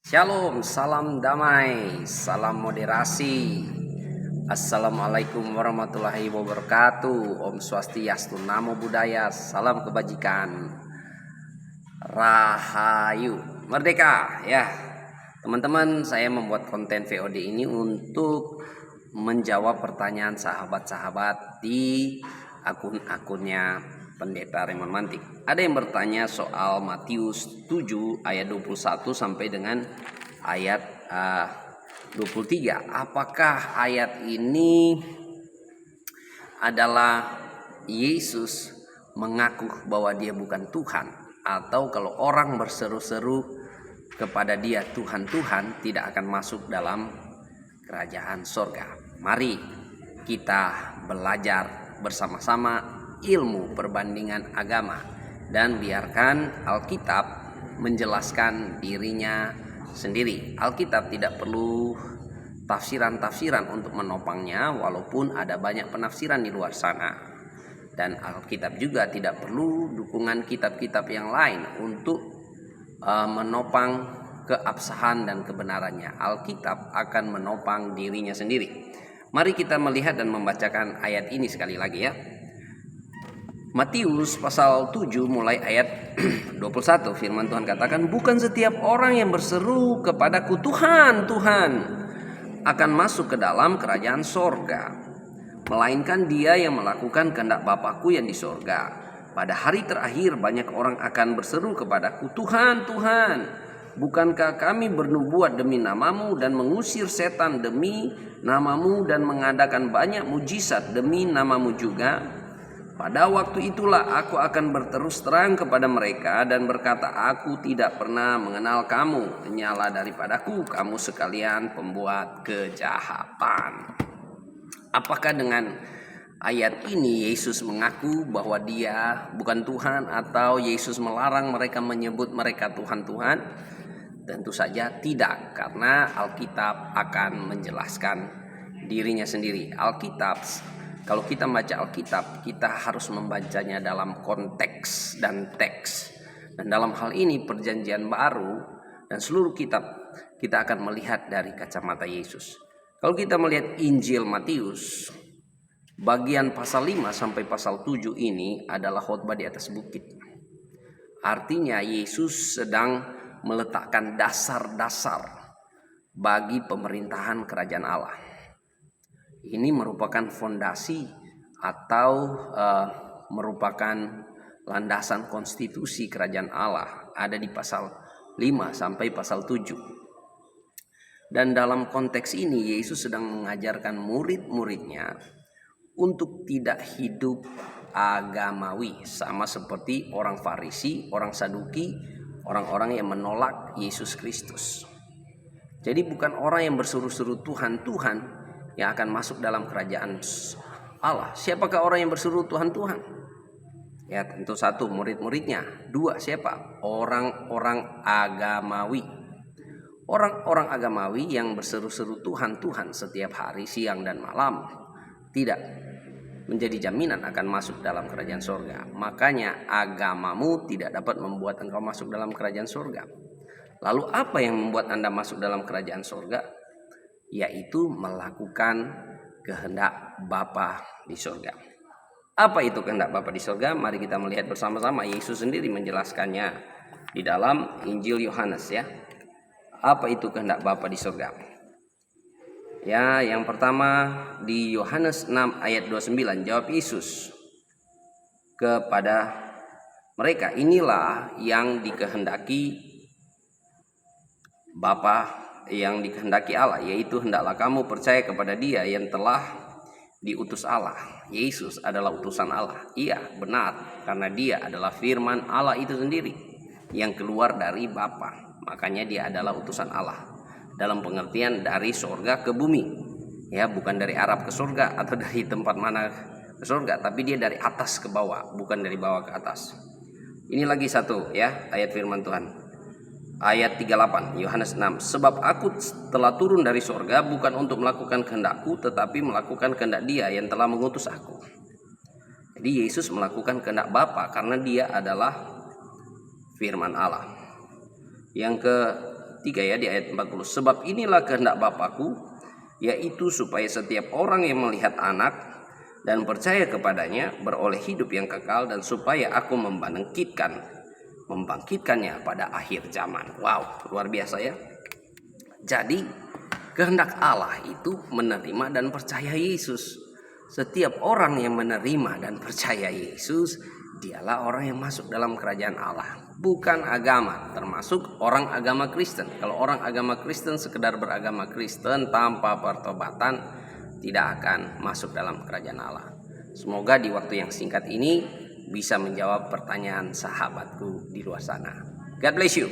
Shalom, salam damai, salam moderasi. Assalamualaikum warahmatullahi wabarakatuh. Om Swastiastu, Namo Buddhaya, salam kebajikan. Rahayu, merdeka ya. Teman-teman, saya membuat konten VOD ini untuk menjawab pertanyaan sahabat-sahabat di akun-akunnya Pendeta Raymond Mantik. Ada yang bertanya soal Matius 7 ayat 21 sampai dengan ayat 23. Apakah ayat ini adalah Yesus mengaku bahwa dia bukan Tuhan, atau kalau orang berseru-seru kepada dia Tuhan, Tuhan, tidak akan masuk dalam kerajaan sorga? Mari kita belajar bersama-sama ilmu perbandingan agama dan biarkan Alkitab menjelaskan dirinya sendiri. Alkitab tidak perlu tafsiran-tafsiran untuk menopangnya, walaupun ada banyak penafsiran di luar sana. Dan Alkitab juga tidak perlu dukungan kitab-kitab yang lain untuk menopang keabsahan dan kebenarannya. Alkitab akan menopang dirinya sendiri. Mari kita melihat dan membacakan ayat ini sekali lagi ya. Matius pasal 7 mulai ayat 21, firman Tuhan katakan, bukan setiap orang yang berseru kepadaku Tuhan, Tuhan akan masuk ke dalam kerajaan sorga, melainkan dia yang melakukan kehendak Bapakku yang di sorga. Pada hari terakhir banyak orang akan berseru kepadaku, Tuhan, Tuhan, bukankah kami bernubuat demi namamu dan mengusir setan demi namamu dan mengadakan banyak mujizat demi namamu juga? Pada waktu itulah aku akan berterus terang kepada mereka dan berkata, aku tidak pernah mengenal kamu, nyala daripadaku kamu sekalian pembuat kejahatan. Apakah dengan ayat ini Yesus mengaku bahwa dia bukan Tuhan, atau Yesus melarang mereka menyebut mereka Tuhan-Tuhan? Tentu saja tidak, karena Alkitab akan menjelaskan dirinya sendiri. Kalau kita membaca Alkitab, kita harus membacanya dalam konteks dan teks. Dan dalam hal ini Perjanjian Baru dan seluruh kitab, kita akan melihat dari kacamata Yesus. Kalau kita melihat Injil Matius, bagian pasal 5 sampai pasal 7 ini adalah khotbah di atas bukit. Artinya Yesus sedang meletakkan dasar-dasar bagi pemerintahan kerajaan Allah. Ini merupakan fondasi atau merupakan landasan konstitusi kerajaan Allah, ada di pasal 5 sampai pasal 7. Dan dalam konteks ini Yesus sedang mengajarkan murid-muridnya untuk tidak hidup agamawi, sama seperti orang Farisi, orang Saduki, orang-orang yang menolak Yesus Kristus. Jadi bukan orang yang berseru-seru Tuhan, Tuhan yang akan masuk dalam kerajaan Allah. Siapakah orang yang berseru Tuhan, Tuhan? Ya, tentu satu, murid-muridnya. Dua, siapa? Orang-orang agamawi. Orang-orang agamawi yang berseru-seru Tuhan, Tuhan setiap hari, siang dan malam, tidak menjadi jaminan akan masuk dalam kerajaan surga. Makanya agamamu tidak dapat membuat engkau masuk dalam kerajaan surga. Lalu apa yang membuat Anda masuk dalam kerajaan surga? Yaitu melakukan kehendak Bapa di surga. Apa itu kehendak Bapa di surga? Mari kita melihat bersama-sama. Yesus sendiri menjelaskannya di dalam Injil Yohanes ya. Apa itu kehendak Bapa di surga? Ya, yang pertama di Yohanes 6 ayat 29 jawab Yesus kepada mereka, inilah yang dikehendaki Bapa, yang dikehendaki Allah, yaitu hendaklah kamu percaya kepada Dia yang telah diutus Allah. Yesus adalah utusan Allah. Iya, benar, karena Dia adalah firman Allah itu sendiri yang keluar dari Bapa. Makanya Dia adalah utusan Allah dalam pengertian dari surga ke bumi. Ya, bukan dari Arab ke surga atau dari tempat mana ke surga, tapi Dia dari atas ke bawah, bukan dari bawah ke atas. Ini lagi satu ya, ayat firman Tuhan. Ayat 38 Yohanes 6, sebab aku telah turun dari surga bukan untuk melakukan kehendakku, tetapi melakukan kehendak Dia yang telah mengutus aku. Jadi Yesus melakukan kehendak Bapa karena Dia adalah firman Allah. Yang 3 ya, di ayat 40. Sebab inilah kehendak Bapakku, yaitu supaya setiap orang yang melihat anak dan percaya kepadanya beroleh hidup yang kekal, dan supaya aku membangkitkannya pada akhir zaman. Wow, luar biasa ya. Jadi kehendak Allah itu menerima dan percaya Yesus. Setiap orang yang menerima dan percaya Yesus, dialah orang yang masuk dalam kerajaan Allah. Bukan agama, termasuk orang agama Kristen. Kalau orang agama Kristen sekedar beragama Kristen tanpa pertobatan, tidak akan masuk dalam kerajaan Allah. Semoga di waktu yang singkat ini bisa menjawab pertanyaan sahabatku di luar sana. God bless you.